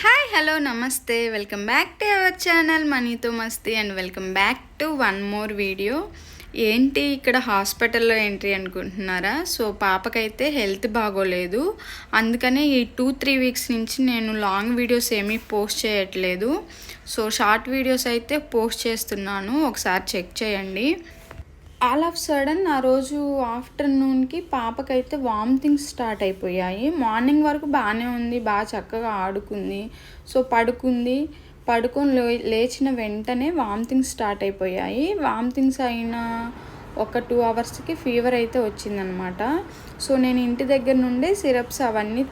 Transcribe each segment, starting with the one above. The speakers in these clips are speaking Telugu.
హాయ్ హలో నమస్తే welcome back to our channel మనీతో మస్తీ and welcome back to one more video. ఏంటి ఇక్కడ హాస్పిటల్లో ఎంట్రీ అనుకుంటున్నారా? సో పాపకైతే హెల్త్ బాగోలేదు, అందుకనే ఈ 2-3 వీక్స్ నుంచి నేను లాంగ్ వీడియోస్ ఏమీ పోస్ట్ చేయట్లేదు. సో షార్ట్ వీడియోస్ అయితే పోస్ట్ చేస్తున్నాను, ఒకసారి చెక్ చేయండి. ఆల్ ఆఫ్ సడన్ ఆ రోజు ఆఫ్టర్నూన్కి పాపకైతే వామిటింగ్స్ స్టార్ట్ అయిపోయాయి. మార్నింగ్ వరకు బాగానే ఉంది, బాగా చక్కగా ఆడుకుంది. సో పడుకొని లేచిన వెంటనే వామిటింగ్స్ స్టార్ట్ అయిపోయాయి. వామిటింగ్స్ అయిన ఒక 2 అవర్స్కి ఫీవర్ అయితే వచ్చిందనమాట. సో నేను ఇంటి దగ్గర నుండి సిరప్స్ అవన్నీ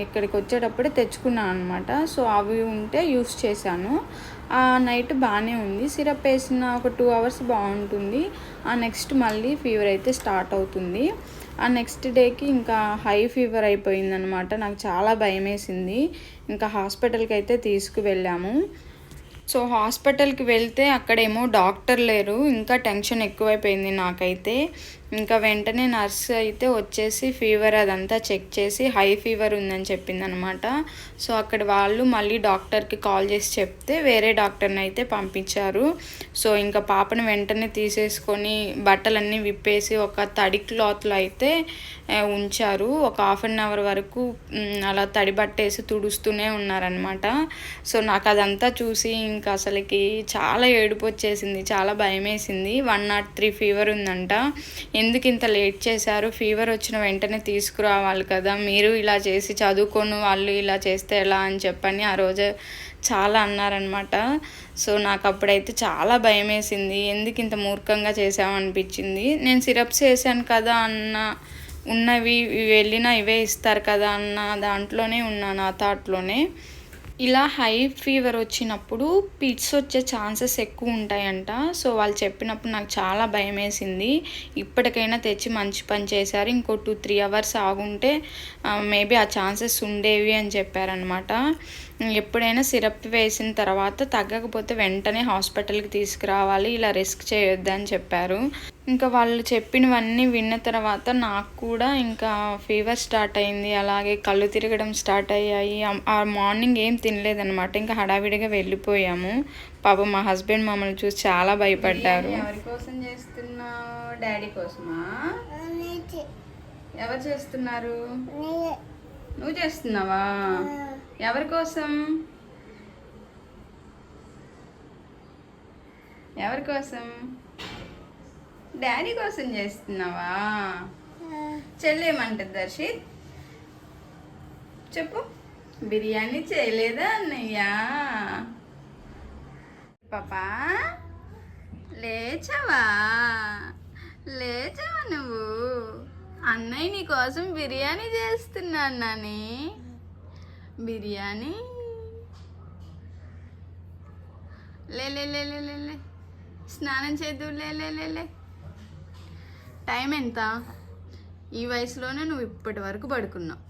ఇక్కడికి వచ్చేటప్పుడే తెచ్చుకున్నాను అనమాట. సో అవి ఉంటే యూస్ చేశాను. ఆ నైట్ బాగానే ఉంది, సిరప్ వేసిన ఒక 2 అవర్స్ బాగుంటుంది. ఆ నెక్స్ట్ మళ్ళీ ఫీవర్ అయితే స్టార్ట్ అవుతుంది. ఆ నెక్స్ట్ డేకి ఇంకా హై ఫీవర్ అయిపోయిందనమాట. నాకు చాలా భయం వేసింది. ఇంకా హాస్పిటల్కి అయితే తీసుకువెళ్ళాము. సో హాస్పిటల్కి వెళ్తే అక్కడేమో డాక్టర్ లేరు, ఇంకా టెన్షన్ ఎక్కువైపోయింది నాకైతే. ఇంకా వెంటనే నర్స్ అయితే వచ్చేసి ఫీవర్ అదంతా చెక్ చేసి హై ఫీవర్ ఉందని చెప్పిందనమాట. సో అక్కడ వాళ్ళు మళ్ళీ డాక్టర్కి కాల్ చేసి చెప్తే వేరే డాక్టర్ని అయితే పంపించారు. సో ఇంకా పాపను వెంటనే తీసేసుకొని బట్టలన్నీ విప్పేసి ఒక తడి క్లాత్లో అయితే ఉంచారు. ఒక 1/2 అవర్ వరకు అలా తడి బట్టేసి తుడుస్తూనే ఉన్నారనమాట. సో నాకు అదంతా చూసి ఇంకా అసలుకి చాలా ఏడుపు వచ్చేసింది, చాలా భయం వేసింది. 103 ఫీవర్ ఉందంట. ఎందుకు ఇంత లేట్ చేశారు, ఫీవర్ వచ్చిన వెంటనే తీసుకురావాలి కదా, మీరు ఇలా చేసి చదువుకొని వాళ్ళు ఇలా చేస్తే ఎలా అని చెప్పని ఆ రోజు చాలా అన్నారనమాట. సో నాకు అప్పుడైతే చాలా భయం వేసింది, ఎందుకు ఇంత మూర్ఖంగా చేసామనిపించింది. నేను సిరప్స్ వేసాను కదా ఉన్నవి వెళ్ళినా ఇవే ఇస్తారు కదా అన్న దాంట్లోనే ఉన్నాను, ఆ థాట్లోనే. ఇలా హై ఫీవర్ వచ్చినప్పుడు పిట్స్ వచ్చే ఛాన్సెస్ ఎక్కువ ఉంటాయంట. సో వాళ్ళు చెప్పినప్పుడు నాకు చాలా భయం వేసింది. ఇప్పటికైనా తెచ్చి మంచి పని చేశారు, ఇంకో 2-3 అవర్స్ ఆగుంటే మేబీ ఆ ఛాన్సెస్ ఉండేవి అని చెప్పారనమాట. ఎప్పుడైనా సిరప్ వేసిన తర్వాత తగ్గకపోతే వెంటనే హాస్పిటల్కి తీసుకురావాలి, ఇలా రిస్క్ చేయొద్దు అని చెప్పారు. ఇంకా వాళ్ళు చెప్పినవన్నీ విన్న తర్వాత నాకు కూడా ఇంకా ఫీవర్ స్టార్ట్ అయింది, అలాగే కళ్ళు తిరగడం స్టార్ట్ అయ్యాయి. ఆ మార్నింగ్ ఏం తినలేదనమాట, ఇంకా హడావిడిగా వెళ్ళిపోయాము. పాపం మా హస్బెండ్ మమ్మల్ని చూసి చాలా భయపడ్డారు. ఎవరి కోసం చేస్తున్నావు? డాడీ కోసమా? ఎవరు చేస్తున్నారు? నువ్వు చేస్తున్నావా? ఎవరి కోసం? ఎవరి కోసం? డాడీ కోసం చేస్తున్నావా? చెల్లేమంటది దర్శిత్? చెప్పు. బిర్యానీ చేయలేదా అన్నయ్య? పాపా లేచావా నువ్వు? అన్నయ్య నీ కోసం బిర్యానీ చేస్తున్నాను నాని. బిర్యానీ లే లే లే లే లే లే స్నానం చేద్దు, లే లే లే లే. టైం ఎంత? ఈ వయసులోనే నువ్వు ఇప్పటి వరకు పడుకున్నావు.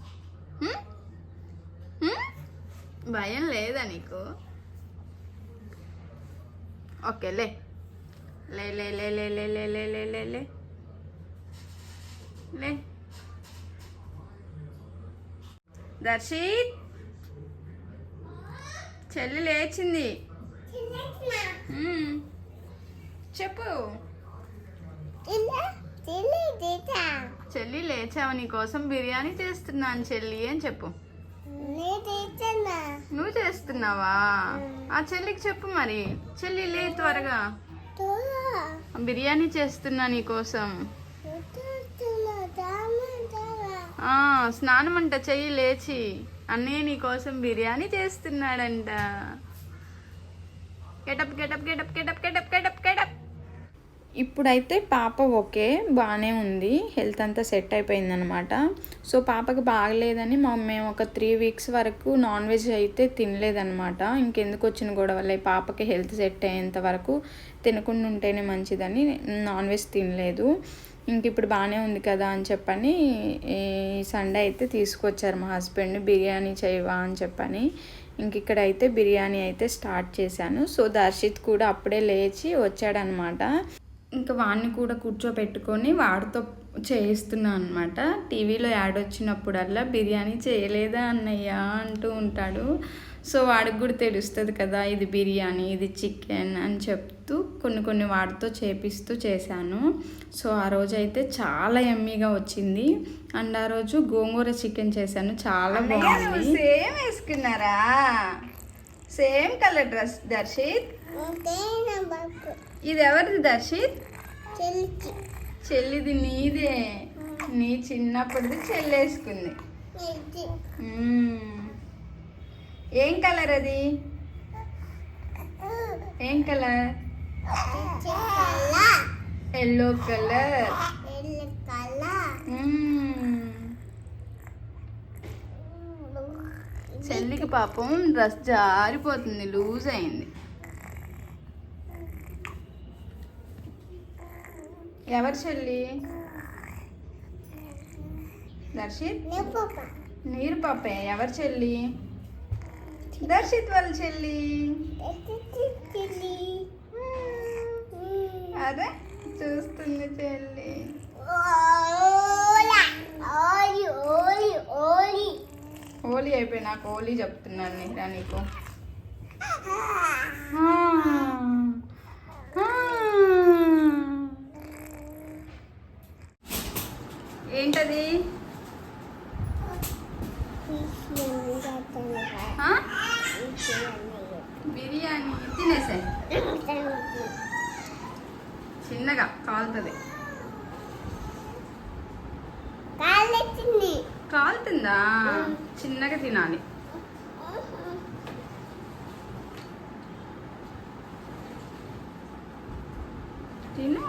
భయం లేదా నీకు? ఓకే లే లే లే లే లే లే లే లే లే లే లే లే. దర్శిత్ చెల్లి లేచింది, చెప్పు. చెల్లి లేచావు, నీ కోసం బిర్యానీ చేస్తున్నాను చెల్లి అని చెప్పు. నువ్వు చేస్తున్నావా? ఆ చెల్లికి చెప్పు మరి. చెల్లి లే త్వరగా, బిర్యానీ చేస్తున్నా నీ కోసం. స్నానం అంట చెయ్యి లేచి, అన్నయ్య నీ కోసం బిర్యానీ చేస్తున్నాడంట. Get up get up get up get up get up get up get up. ఇప్పుడైతే పాప ఓకే, బాగానే ఉంది, హెల్త్ అంతా సెట్ అయిపోయిందనమాట. సో పాపకి బాగలేదని మేము ఒక 3 వీక్స్ వరకు నాన్ వెజ్ అయితే తినలేదనమాట. ఇంకెందుకు వచ్చిన గొడవలే, పాపకి హెల్త్ సెట్ అయ్యేంత వరకు తినకుండా ఉంటేనే మంచిదని నాన్ వెజ్ తినలేదు. ఇంక ఇప్పుడు బాగానే ఉంది కదా అని చెప్పని ఈ సండే అయితే తీసుకొచ్చారు మా హస్బెండ్, బిర్యానీ చేయవా అని చెప్పని. ఇంక ఇక్కడైతే బిర్యానీ అయితే స్టార్ట్ చేశాను. సో దర్శిత్ కూడా అప్పుడే లేచి వచ్చాడనమాట. ఇంకా వాడిని కూడా కూర్చోపెట్టుకొని వాడితో చేయిస్తున్నా అనమాట. టీవీలో యాడ్ వచ్చినప్పుడల్లా బిర్యానీ చేయలేదా అన్నయ్య అంటూ ఉంటాడు. సో వాడికి కూడా తెలుస్తుంది కదా ఇది బిర్యానీ ఇది చికెన్ అని చెప్తూ కొన్ని వాడితో చేపిస్తూ చేశాను. సో ఆ రోజు అయితే చాలా యమ్మీగా వచ్చింది. అండ్ ఆ రోజు గోంగూర చికెన్ చేశాను, చాలా బాగుంది. సేమ్ వేసుకున్నారా? Same colour dress Darshit. ఇది ఎవరిది దర్శిత్? చెల్లిది. నీదే, నీ చిన్నప్పటిది చెల్లేసుకుంది. ఏం కలర్ అది? ఏం కలర్? Yellow colour. చెల్లికి పాపం డ్రెస్ జారిపోతుంది, లూజ్ అయింది. ఎవరు చెల్లి? దర్శిత్. నీరు పాపే. ఎవరు చెల్లి? దర్శిత్ వాళ్ళ చెల్లి. అదే చూస్తుంది చెల్లి. హోలీ అయిపోయి నాకు హోలీ చెప్తున్నాను నీరా నీకు. ఏంటది? బిర్యానీ. తినేసే, చిన్నగా కాలుతుంది. కాలుతుందా? చిన్నగా తినాలి. తిను.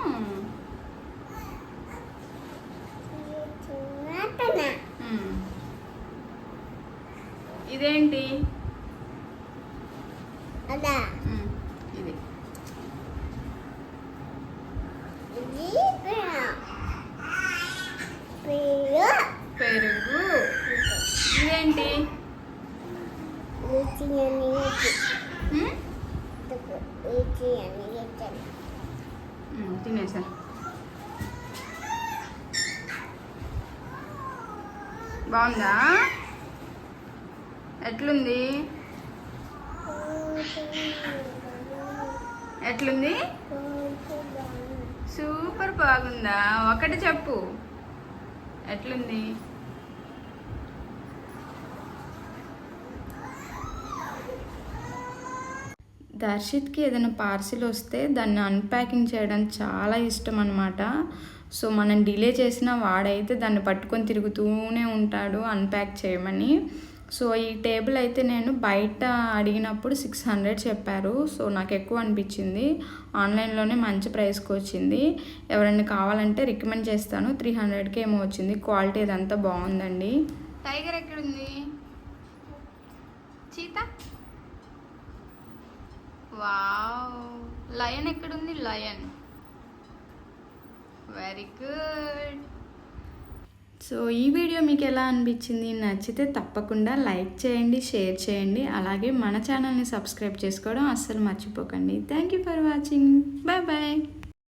ఇదేంటి? ఇది పెరుగు. ఇదేంటి? తినేసా. బాగుందా? ఎట్లుంది? ఎట్లుంది? సూపర్ బాగుందా? ఒకటి చెప్పు, ఎట్లుంది? దర్శిత్కి ఏదైనా పార్సిల్ వస్తే దాన్ని అన్ప్యాకింగ్ చేయడం చాలా ఇష్టం అన్నమాట. సో మనం డిలే చేసినా వాడైతే దాన్ని పట్టుకొని తిరుగుతూనే ఉంటాడు అన్ప్యాక్ చేయమని. సో ఈ టేబుల్ అయితే నేను బయట అడిగినప్పుడు 600 చెప్పారు. సో నాకు ఎక్కువ అనిపించింది. ఆన్లైన్లోనే మంచి ప్రైస్కి వచ్చింది. ఎవరైనా కావాలంటే రికమెండ్ చేస్తాను. 300కి ఏమో వచ్చింది. క్వాలిటీ ఇదంతా బాగుందండి. టైగర్ ఎక్కడుంది? చీతా. వావ్. లయన్ ఎక్కడుంది? లయన్. Very good. సో ఈ వీడియో మీకు ఎలా అనిపించింది? నచ్చితే తప్పకుండా లైక్ చేయండి, షేర్ చేయండి. అలాగే మన ఛానల్ని సబ్స్క్రైబ్ చేసుకోవడం అస్సలు మర్చిపోకండి. Thank you for watching. Bye bye.